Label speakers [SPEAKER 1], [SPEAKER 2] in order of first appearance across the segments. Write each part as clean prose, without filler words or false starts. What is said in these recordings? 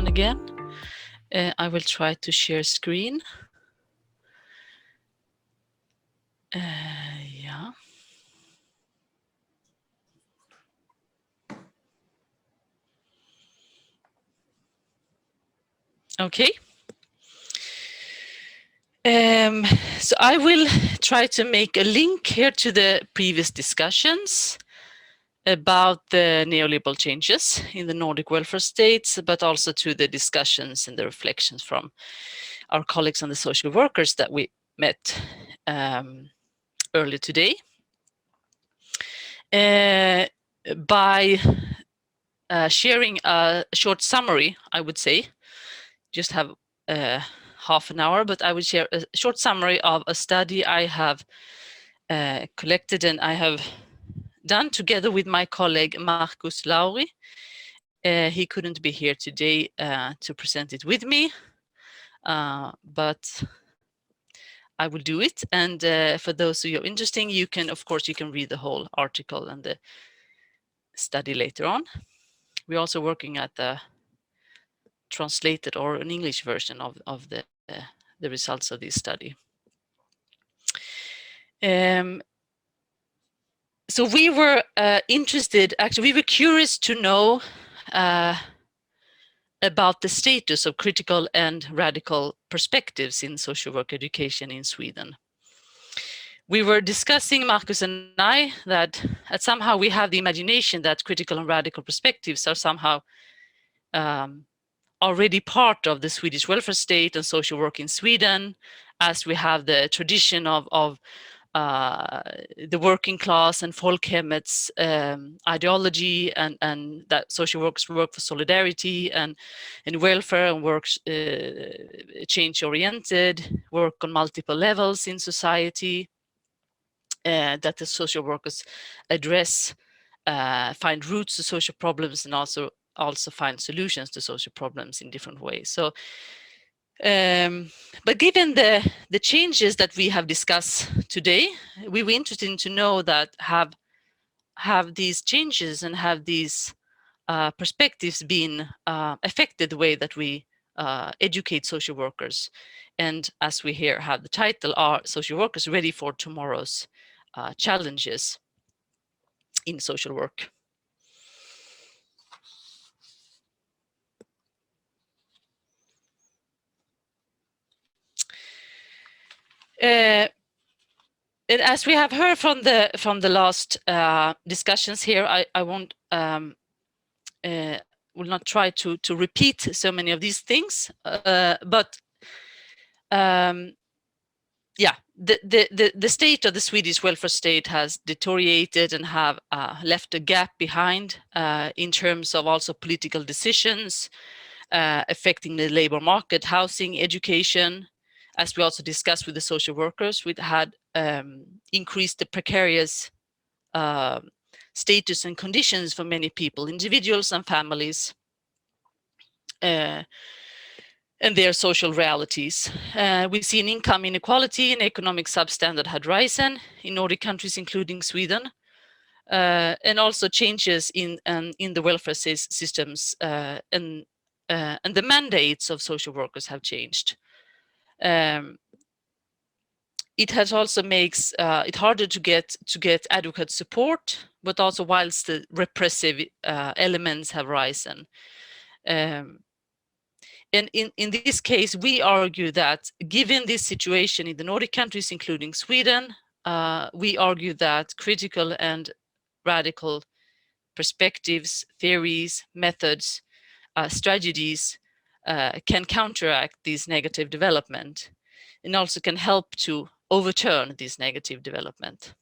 [SPEAKER 1] Jönsson again. I will try to share screen. Yeah. Okay. So I will try to make a link here to the previous discussions about the neoliberal changes in the Nordic welfare states, but also to the discussions and the reflections from our colleagues and the social workers that we met earlier today. By sharing a short summary, I would say, just have half an hour, but I would share a short summary of a study I have collected and I have done together with my colleague Markus Lauri. He couldn't be here today to present it with me, but I will do it. And for those of you interested, you can, of course, you can read the whole article and the study later on. We're also working at the translated or an English version of the results of this study. So we were interested, actually, we were curious to know about the status of critical and radical perspectives in social work education in Sweden. We were discussing, Markus and I, that somehow we have the imagination that critical and radical perspectives are somehow already part of the Swedish welfare state and social work in Sweden, as we have the tradition of the working class and folkhemmets ideology, and that social workers work for solidarity and welfare and work change-oriented, work on multiple levels in society, that the social workers address, find roots to social problems, and also find solutions to social problems in different ways. So, but given the changes that we have discussed today, we were interested to know that have these changes and have these perspectives been affected the way that we educate social workers. And as we here have the title, are social workers ready for tomorrow's challenges in social work? And as we have heard from the last discussions here, I won't will not try to repeat so many of these things, but yeah, the state of the Swedish welfare state has deteriorated and have left a gap behind in terms of also political decisions affecting the labor market, housing, education. As we also discussed with the social workers, we had increased the precarious status and conditions for many people, individuals and families, and their social realities. We see an income inequality and economic substandard had risen in Nordic countries, including Sweden, and also changes in the welfare systems and the mandates of social workers have changed. It has also makes it harder to get adequate support, but also whilst the repressive elements have risen. And in this case, we argue that given this situation in the Nordic countries, including Sweden, we argue that critical and radical perspectives, theories, methods, strategies can counteract this negative development and also can help to overturn this negative development.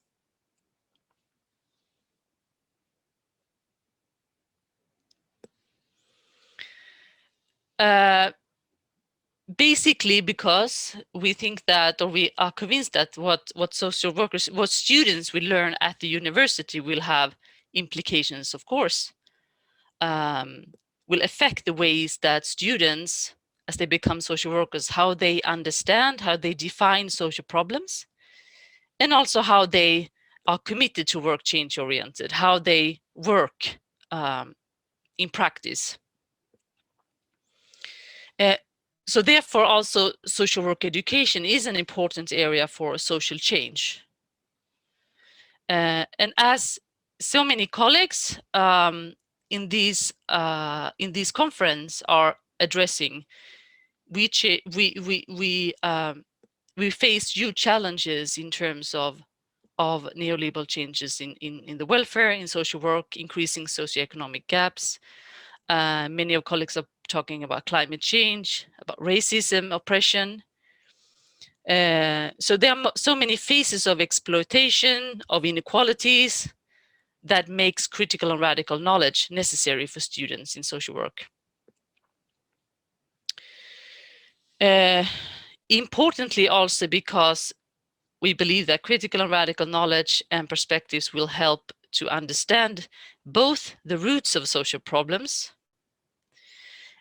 [SPEAKER 1] Basically because we think that, or we are convinced that what social workers, what students will learn at the university will have implications, of course, will affect the ways that students, as they become social workers, how they understand, how they define social problems, and also how they are committed to work change-oriented, how they work in practice. So therefore, also social work education is an important area for social change. And as so many colleagues in this conference are addressing, we face huge challenges in terms of neoliberal changes in the welfare, in social work, increasing socioeconomic gaps. Many of colleagues are talking about climate change, about racism, oppression. So there are so many phases of exploitation, of inequalities, that makes critical and radical knowledge necessary for students in social work. Importantly, also because we believe that critical and radical knowledge and perspectives will help to understand both the roots of social problems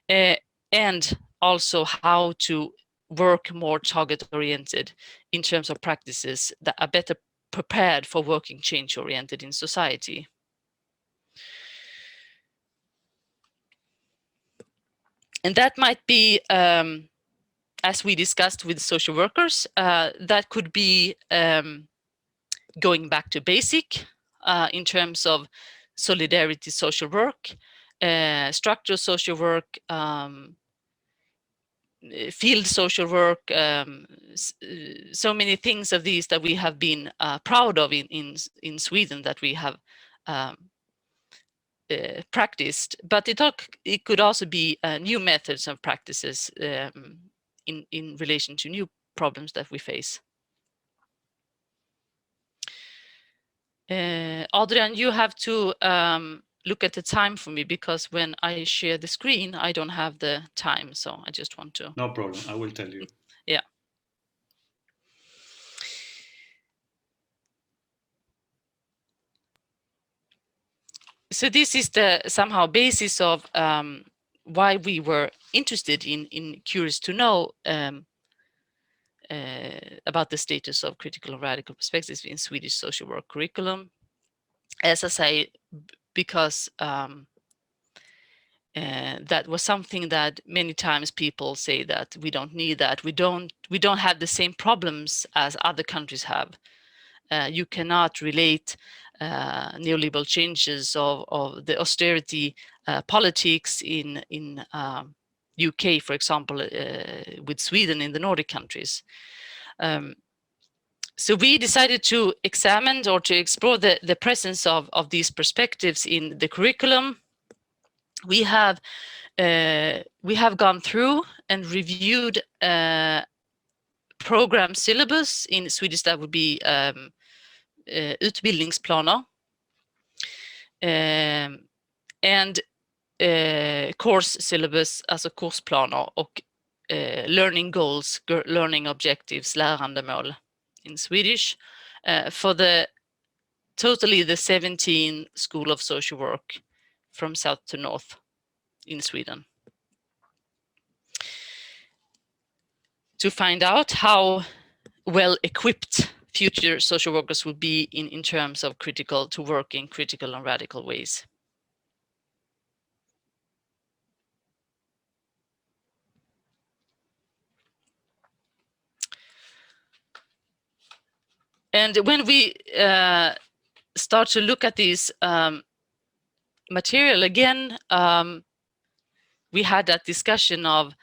[SPEAKER 1] and also how to work more target-oriented in terms of practices that are better prepared for working change-oriented in society. And that might be, as we discussed with social workers, that could be going back to basic in terms of solidarity social work, structural social work, field social work, so many things of these that we have been proud of in Sweden that we have practiced, but it could also be new methods and practices in relation to new problems that we face. Adrian, you have to look at the time for me, because when I share the screen, I don't have the time, so I just want to...
[SPEAKER 2] No problem, I will tell you.
[SPEAKER 1] Yeah. So this is the somehow basis of why we were interested in curious to know about the status of critical and radical perspectives in Swedish social work curriculum. As I say, because that was something that many times people say that we don't need that, we don't have the same problems as other countries have. You cannot relate neoliberal changes of the austerity politics in UK, for example, with Sweden in the Nordic countries. So we decided to examine or to explore the presence of these perspectives in the curriculum. We have gone through and reviewed program syllabus. In Swedish that would be utbildningsplaner, and course syllabus, alltså kursplaner, och learning goals, learning objectives, lärandemål in Swedish, for the 17 School of Social Work from south to north in Sweden, to find out how well equipped future social workers will be in terms of to work in critical and radical ways. And when we start to look at this material again, we had that discussion of,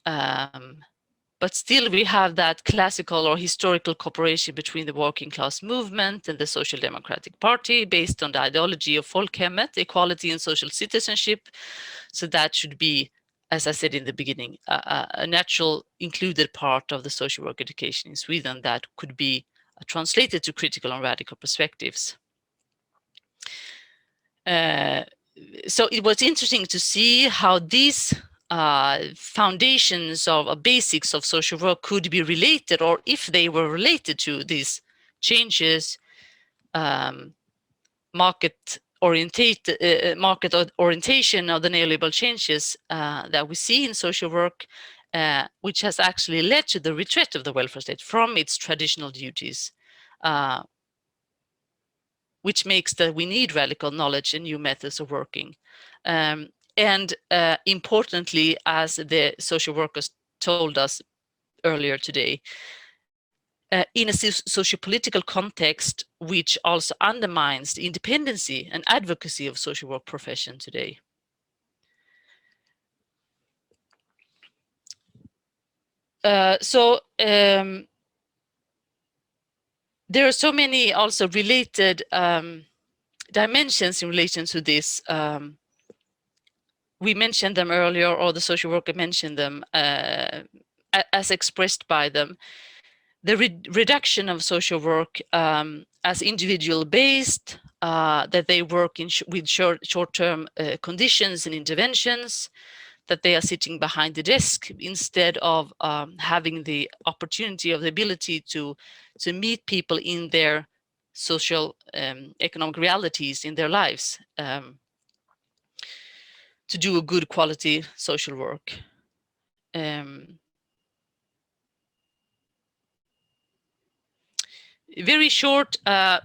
[SPEAKER 1] but still we have that classical or historical cooperation between the working class movement and the Social Democratic Party based on the ideology of folkhemmet, equality and social citizenship. So that should be, as I said in the beginning, a natural included part of the social work education in Sweden that could be translated to critical and radical perspectives. So it was interesting to see how these foundations of basics of social work could be related, or if they were related to these changes, market orientation of the neoliberal changes that we see in social work, which has actually led to the retreat of the welfare state from its traditional duties, which makes that we need radical knowledge and new methods of working. And importantly, as the social workers told us earlier today, in a socio-political context which also undermines the independency and advocacy of social work profession today. There are so many also related dimensions in relation to this. We mentioned them earlier, or the social worker mentioned them as expressed by them. The reduction of social work as individual-based, that they work with short-term conditions and interventions, that they are sitting behind the desk instead of having the opportunity or the ability to meet people in their social economic realities in their lives, to do a good quality social work. Very short,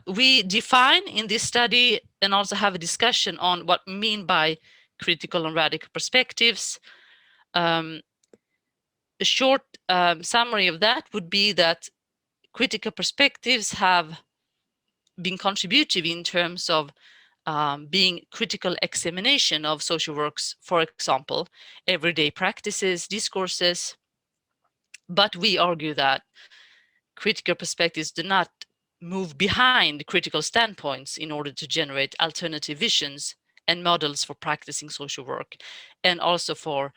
[SPEAKER 1] we define in this study and also have a discussion on what we mean by critical and radical perspectives. A short summary of that would be that critical perspectives have been contributive in terms of being critical examination of social works, for example, everyday practices, discourses. But we argue that critical perspectives do not move behind critical standpoints in order to generate alternative visions and models for practicing social work, and also for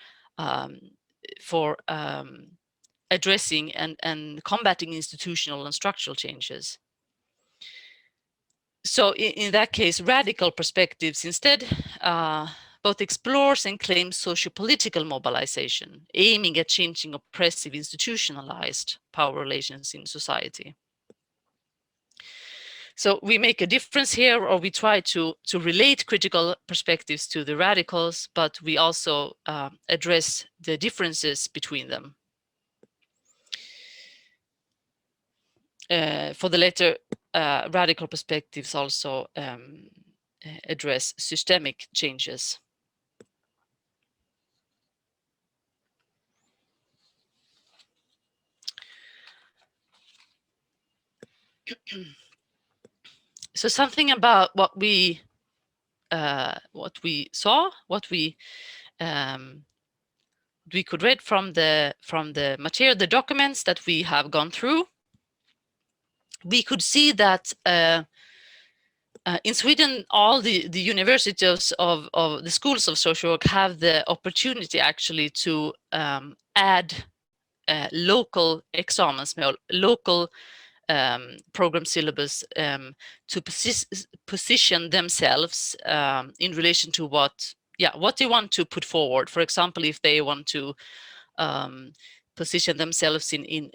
[SPEAKER 1] addressing and combating institutional and structural changes. So in that case, radical perspectives instead both explores and claims socio-political mobilization, aiming at changing oppressive institutionalized power relations in society. So we make a difference here, or we try to relate critical perspectives to the radicals, but we also address the differences between them. For the latter, radical perspectives also address systemic changes. So something about what we saw, what we could read from the material, the documents that we have gone through. We could see that in Sweden, all the universities of the schools of social work have the opportunity actually to add local examensmål, local program syllabus to position themselves in relation to what they want to put forward. For example, if they want to position themselves in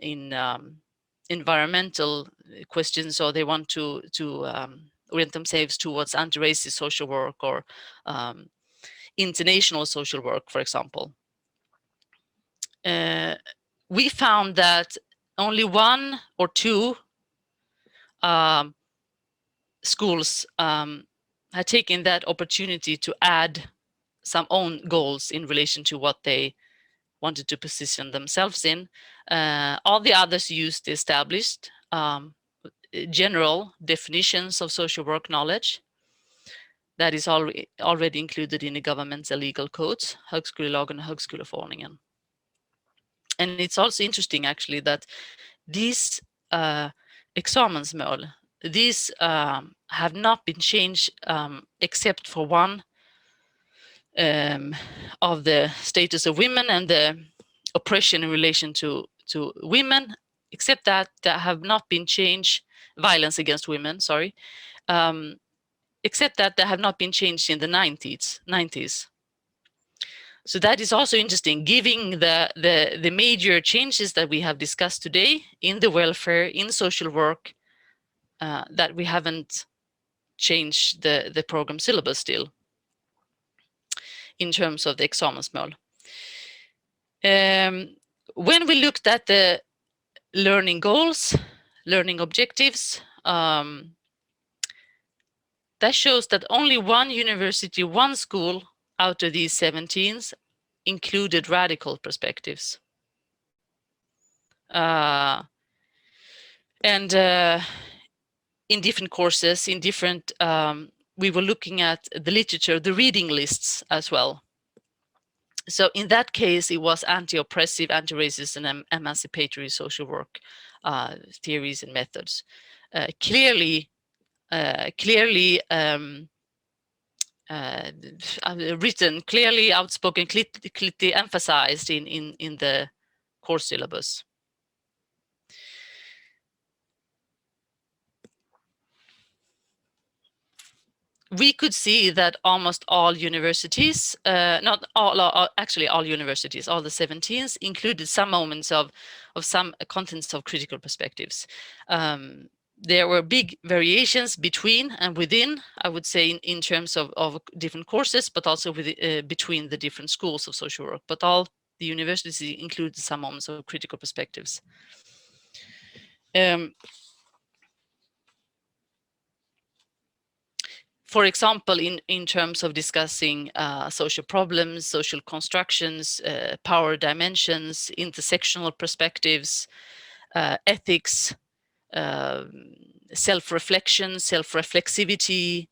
[SPEAKER 1] environmental questions, or they want to orient themselves towards anti-racist social work or international social work, for example. We found that only one or two schools had taken that opportunity to add some own goals in relation to what they wanted to position themselves in. All the others used the established general definitions of social work knowledge that is already included in the government's legal codes, Högskolelagen och Högskoleförordningen. And it's also interesting actually that these examensmål, these have not been changed except for one of the status of women and the oppression in relation to women, except that have not been changed, violence against women, sorry, except that they have not been changed in the 90s. So that is also interesting, giving the major changes that we have discussed today in the welfare, in social work, that we haven't changed the program syllabus still in terms of the examensmål. When we looked at the learning goals, learning objectives, that shows that only one university, one school out of these 17 included radical perspectives. And in different courses, in different, we were looking at the literature, the reading lists as well. So in that case, it was anti-oppressive, anti-racist, and emancipatory social work theories and methods. Clearly written, clearly outspoken, clearly emphasized in the course syllabus. We could see that almost all universities, not all, actually all universities, all the 17s, included some moments of some contents of critical perspectives. There were big variations between and within, I would say, in terms of different courses, but also with, between the different schools of social work. But all the universities included some moments of critical perspectives. For example, in terms of discussing social problems, social constructions, power dimensions, intersectional perspectives, ethics, self-reflection, self-reflexivity,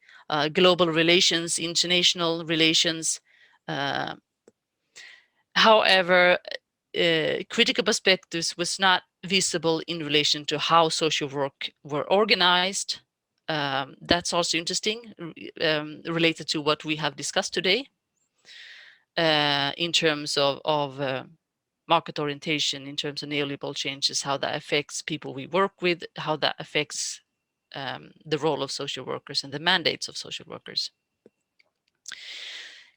[SPEAKER 1] global relations, international relations. However, critical perspectives was not visible in relation to how social work were organized. That's also interesting, related to what we have discussed today, in terms of market orientation, in terms of neoliberal changes, how that affects people we work with, how that affects the role of social workers and the mandates of social workers.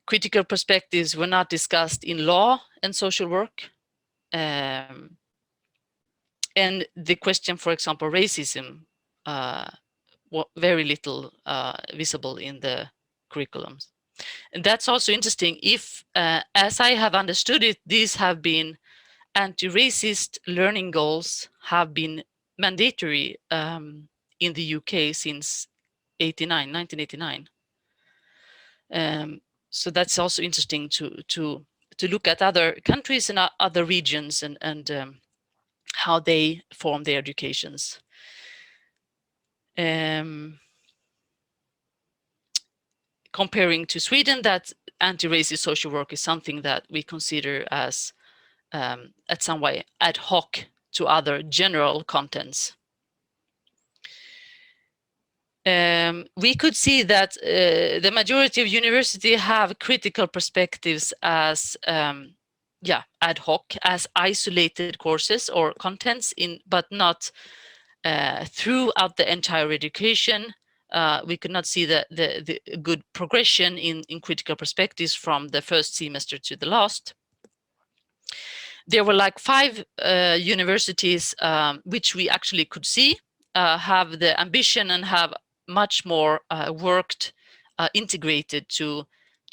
[SPEAKER 1] Critical perspectives were not discussed in law and social work. And the question, for example, racism, very little visible in the curriculums. And that's also interesting if, as I have understood it, these have been anti-racist learning goals have been mandatory in the UK since 1989. So that's also interesting to look at other countries and other regions and how they form their educations. Comparing to Sweden, that anti-racist social work is something that we consider as at some way ad hoc to other general contents. We could see that the majority of universities have critical perspectives as ad hoc, as isolated courses or contents, but not throughout the entire education. We could not see the good progression in critical perspectives from the first semester to the last. There were like 5 universities which we actually could see have the ambition and have much more worked, integrated to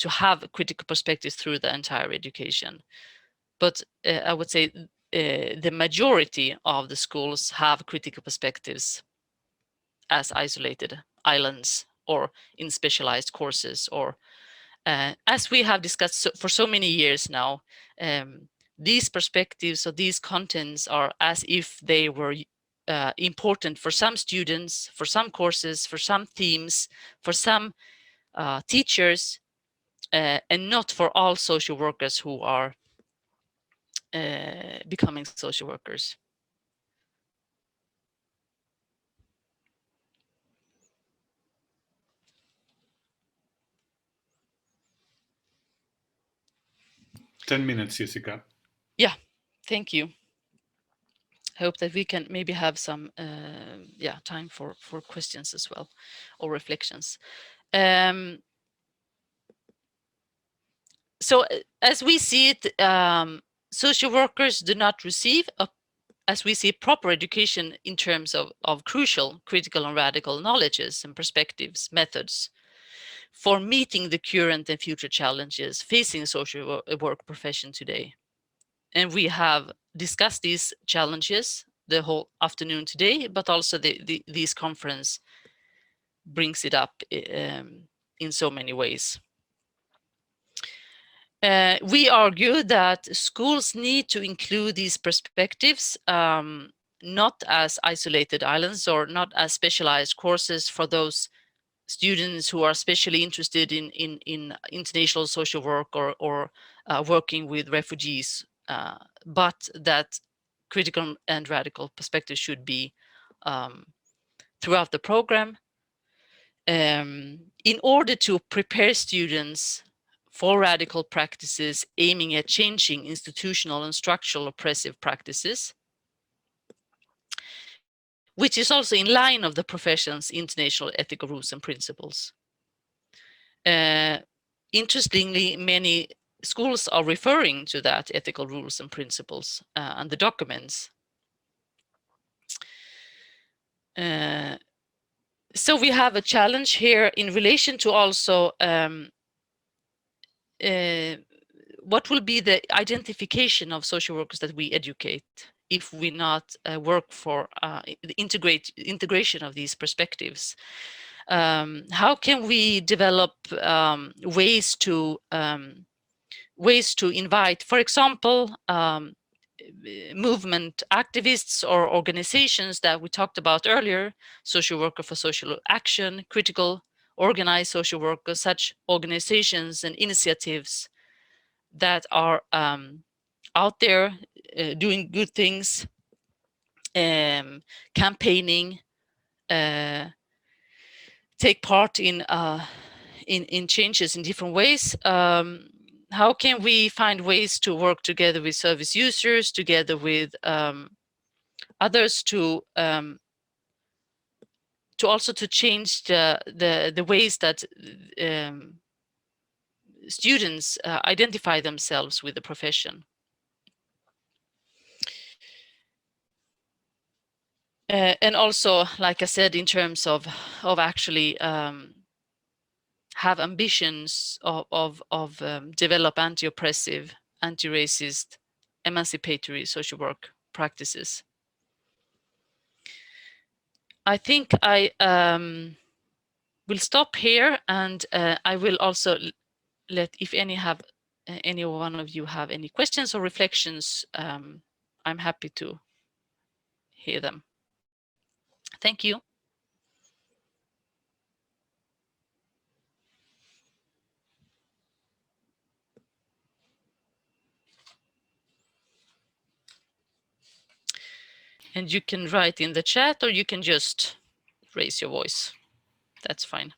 [SPEAKER 1] have critical perspectives through the entire education. But I would say the majority of the schools have critical perspectives as isolated islands or in specialized courses, or as we have discussed for so many years now, these perspectives or these contents are as if they were important for some students, for some courses, for some themes, for some teachers, and not for all social workers who are becoming social workers.
[SPEAKER 2] Ten minutes, Jessica.
[SPEAKER 1] Yeah, thank you. I hope that we can maybe have some time for questions as well, or reflections. So as we see it, social workers do not receive, as we see, proper education in terms of crucial, critical and radical knowledges and perspectives, methods for meeting the current and future challenges facing social work profession today. And we have discussed these challenges the whole afternoon today, but also this conference brings it up in so many ways. We argue that schools need to include these perspectives, not as isolated islands or not as specialized courses for those students who are especially interested in international social work or working with refugees, but that critical and radical perspectives should be throughout the program, in order to prepare students for radical practices aiming at changing institutional and structural oppressive practices, which is also in line of the profession's international ethical rules and principles. Interestingly, many schools are referring to that ethical rules and principles and the documents. So we have a challenge here in relation to also what will be the identification of social workers that we educate if we not work for the integration of these perspectives. How can we develop ways to invite, for example, movement activists or organizations that we talked about earlier, social worker for social action, critical organized social workers, such organizations and initiatives that are out there doing good things, campaigning, take part in changes in different ways. How can we find ways to work together with service users, together with others to also to change the ways that students identify themselves with the profession? And also, like I said, in terms of actually have ambitions of develop anti-oppressive, anti-racist, emancipatory social work practices. I think I will stop here, and I will also let, if any one of you have any questions or reflections, I'm happy to hear them. Thank you. And you can write in the chat, or you can just raise your voice. That's fine.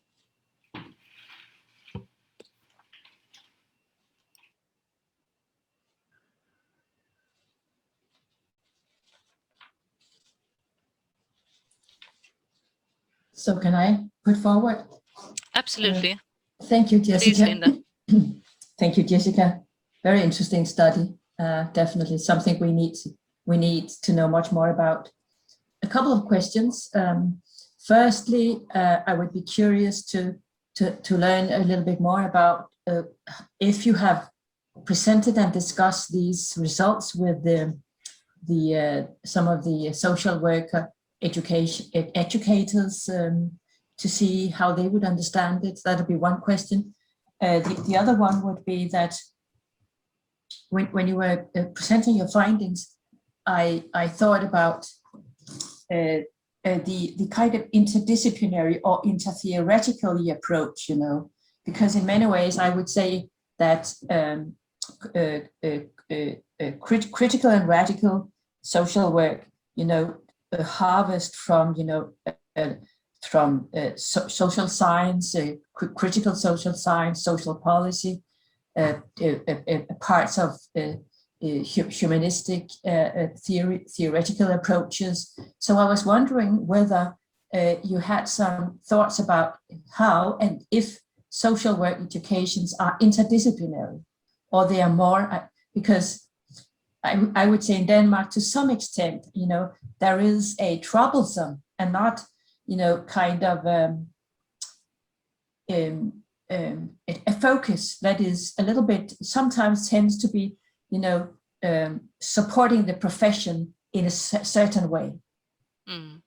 [SPEAKER 3] So can I put forward?
[SPEAKER 1] Absolutely.
[SPEAKER 3] Thank you, Jessica.
[SPEAKER 1] Please, Linda.
[SPEAKER 3] Thank you, Jessica. Very interesting study. Definitely something we need to know much more about. A couple of questions. Firstly, I would be curious to learn a little bit more about if you have presented and discussed these results with some of the social worker educators to see how they would understand it. That would be one question. The other one would be that when you were presenting your findings, I thought about the kind of interdisciplinary or intertheoretical approach, because in many ways I would say that critical and radical social work, harvest from, social science, critical social science, social policy, parts of humanistic theoretical approaches. So I was wondering whether you had some thoughts about how and if social work educations are interdisciplinary, or they are more, because I would say in Denmark, to some extent, there is a troublesome and not, kind of a focus that is a little bit, sometimes tends to be, supporting the profession in a certain way.
[SPEAKER 1] Mm.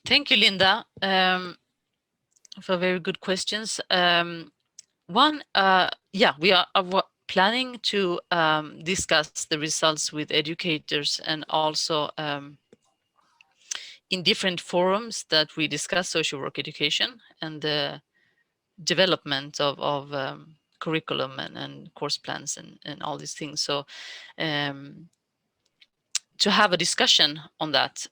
[SPEAKER 1] Thank you, Linda, for very good questions. Yeah, we are planning to discuss the results with educators, and also in different forums that we discuss social work education and the development of curriculum and course plans and all these things. So to have a discussion on that.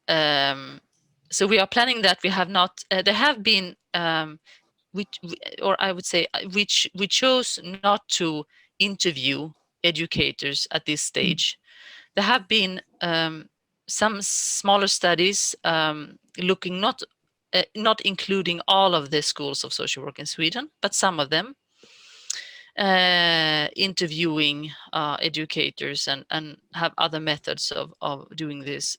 [SPEAKER 1] So we are planning that. We have not, there have been, or I would say, we chose not to interview educators at this stage. There have been some smaller studies looking not including all of the schools of social work in Sweden, but some of them, interviewing educators and have other methods of doing this.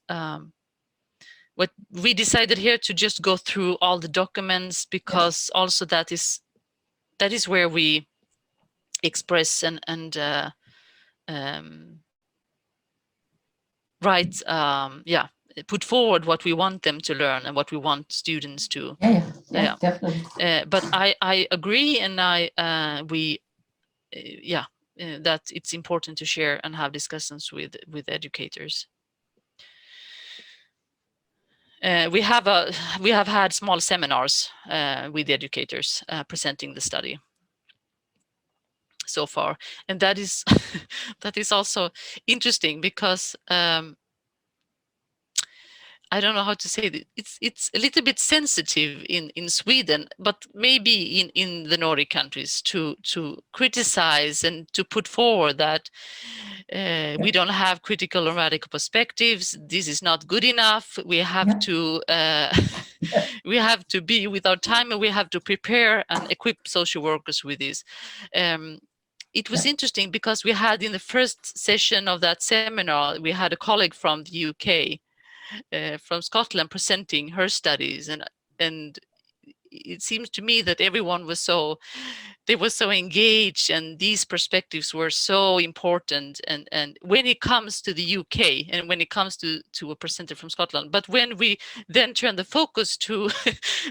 [SPEAKER 1] What we decided here to just go through all the documents, because also that is where we express and write, put forward what we want them to learn and what we want students to.
[SPEAKER 3] Definitely.
[SPEAKER 1] But I agree, and that it's important to share and have discussions with educators. We have had small seminars with the educators presenting the study so far, and that is that is also interesting, because I don't know how to say it. It's a little bit sensitive in Sweden, but maybe in the Nordic countries, to criticize and to put forward that we don't have critical and radical perspectives. This is not good enough. We have to we have to be with our time, and we have to prepare and equip social workers with this. It was interesting, because we had, in the first session of that seminar, we had a colleague from the UK, from Scotland, presenting her studies, and it seems to me that everyone was so engaged, and these perspectives were so important, and when it comes to the UK, and when it comes to a presenter from Scotland. But when we then turn the focus to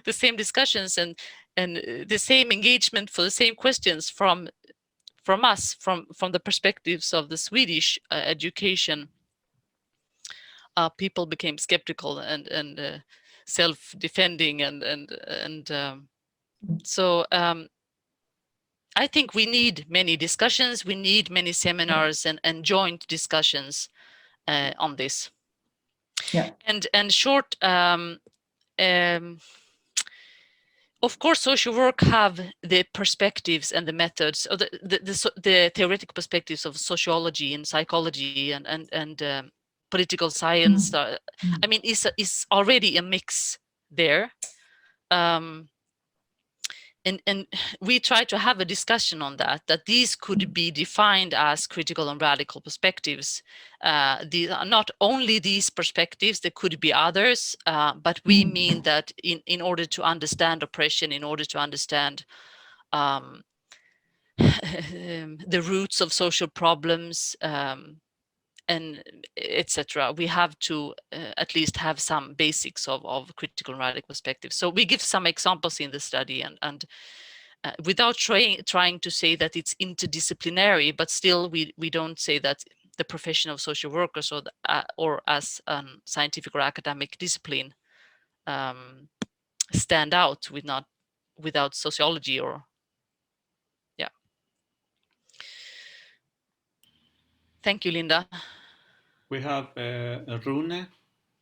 [SPEAKER 1] the same discussions and the same engagement for the same questions from us, from the perspectives of the Swedish education, people became skeptical and self-defending, so I think we need many discussions. We need many seminars and joint discussions on this. And short, of course, social work have the perspectives and the methods, or the theoretical perspectives of sociology and psychology and political science. I mean, is already a mix there. And we try to have a discussion on that these could be defined as critical and radical perspectives. These are not only these perspectives, there could be others, but we mean that in order to understand oppression, in order to understand the roots of social problems, and etc., we have to at least have some basics of critical and radical perspectives. So we give some examples in the study, and without trying to say that it's interdisciplinary, but still we don't say that the profession of social workers or as scientific or academic discipline stand out without sociology or Thank you, Linda.
[SPEAKER 2] We have Rune.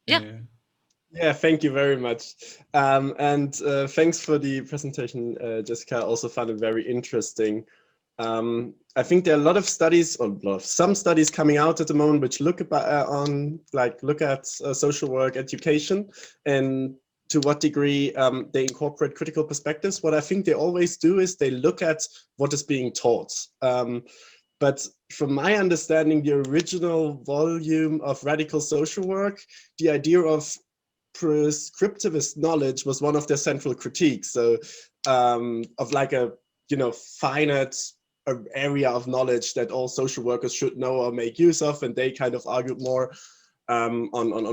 [SPEAKER 4] Yeah, thank you very much. And thanks for the presentation, Jessica. I also found it very interesting. I think there are a lot of studies, or some studies coming out at the moment, which look at social work education and to what degree they incorporate critical perspectives. What I think they always do is they look at what is being taught. But from my understanding, the original volume of radical social work, the idea of prescriptivist knowledge was one of their central critiques. So of like a finite area of knowledge that all social workers should know or make use of, and they kind of argued more on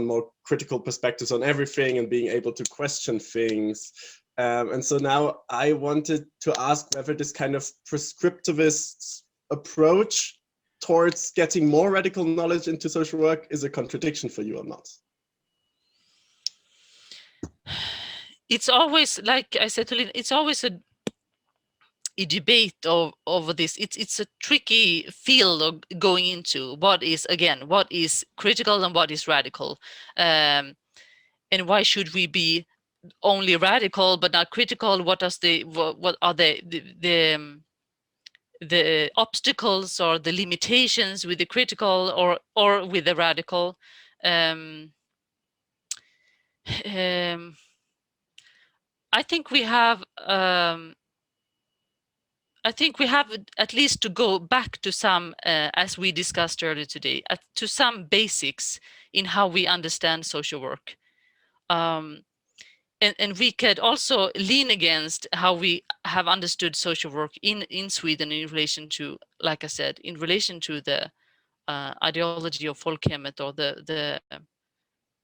[SPEAKER 4] more critical perspectives on everything and being able to question things. And so now I wanted to ask whether this kind of prescriptivist approach towards getting more radical knowledge into social work is a contradiction for you or not.
[SPEAKER 1] It's always, like I said to Lynn, it's always a debate over this. It's a tricky field of going into what is critical and what is radical, and why should we be only radical but not critical? What are the obstacles or the limitations with the critical or with the radical? I think we have at least to go back to some, as we discussed earlier today, to some basics in how we understand social work. And we could also lean against how we have understood social work in Sweden in relation to, like I said, in relation to the ideology of folkhemmet, or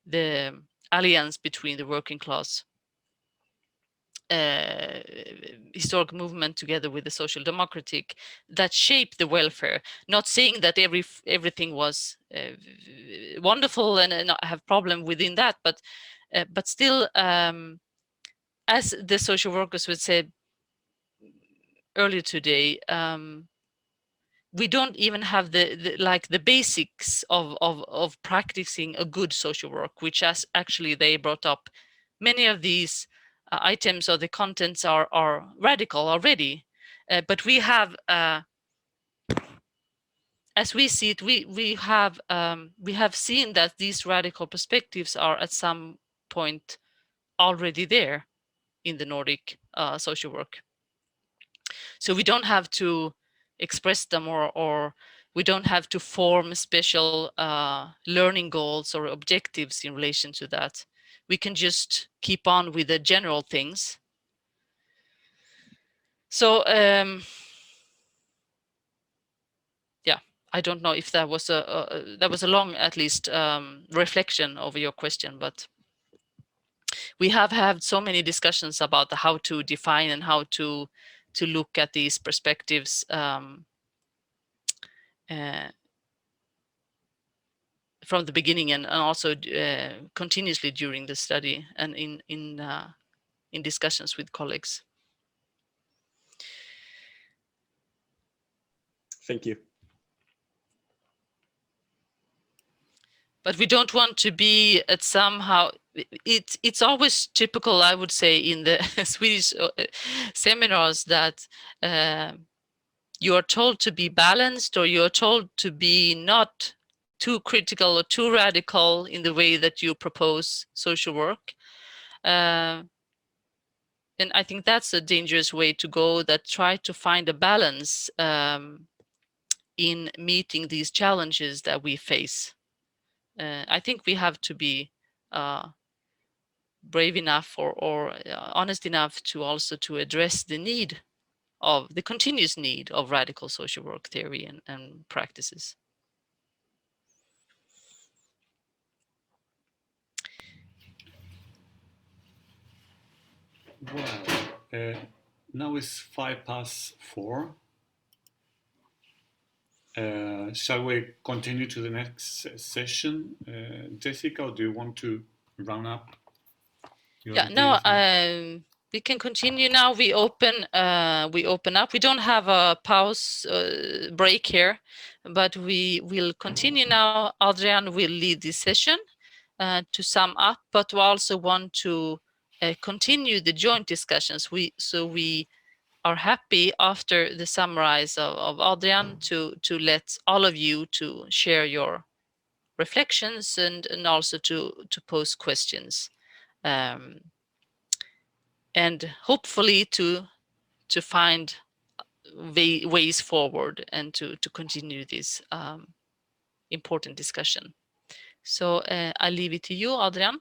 [SPEAKER 1] the alliance between the working class historic movement together with the social democratic that shaped the welfare. Not saying that everything was wonderful and not have problem within that, but still, as the social workers would say earlier today, we don't even have the basics of practicing a good social work, which actually they brought up. Many of these items or the contents are radical already, but we have, as we see it, we have seen that these radical perspectives are at some point already there in the Nordic social work. So we don't have to express them, or we don't have to form special learning goals or objectives in relation to that. We can just keep on with the general things. So yeah, I don't know if that was a long, at least, reflection over your question, but we have had so many discussions about how to define and how to look at these perspectives from the beginning, and also continuously during the study and in discussions with colleagues.
[SPEAKER 4] Thank you.
[SPEAKER 1] But we don't want to be at somehow. It's always typical, I would say, in the Swedish seminars that you are told to be balanced, or you are told to be not too critical or too radical in the way that you propose social work. And I think that's a dangerous way to go, that try to find a balance in meeting these challenges that we face. I think we have to be brave enough or honest enough to also to address the continuous need of radical social work theory and practices.
[SPEAKER 2] Well, now it's 4:05. Shall we continue to the next session, Jessica, or do you want to round up?
[SPEAKER 1] Yeah, no, we can continue now. We open up. We don't have a pause break here, but we will continue now. Adrian will lead this session to sum up, but we also want to continue the joint discussions. We are happy after the summarize of Adrian to let all of you to share your reflections and also to pose questions. And hopefully to find ways forward and to continue this important discussion. So I'll leave it to you, Adrian.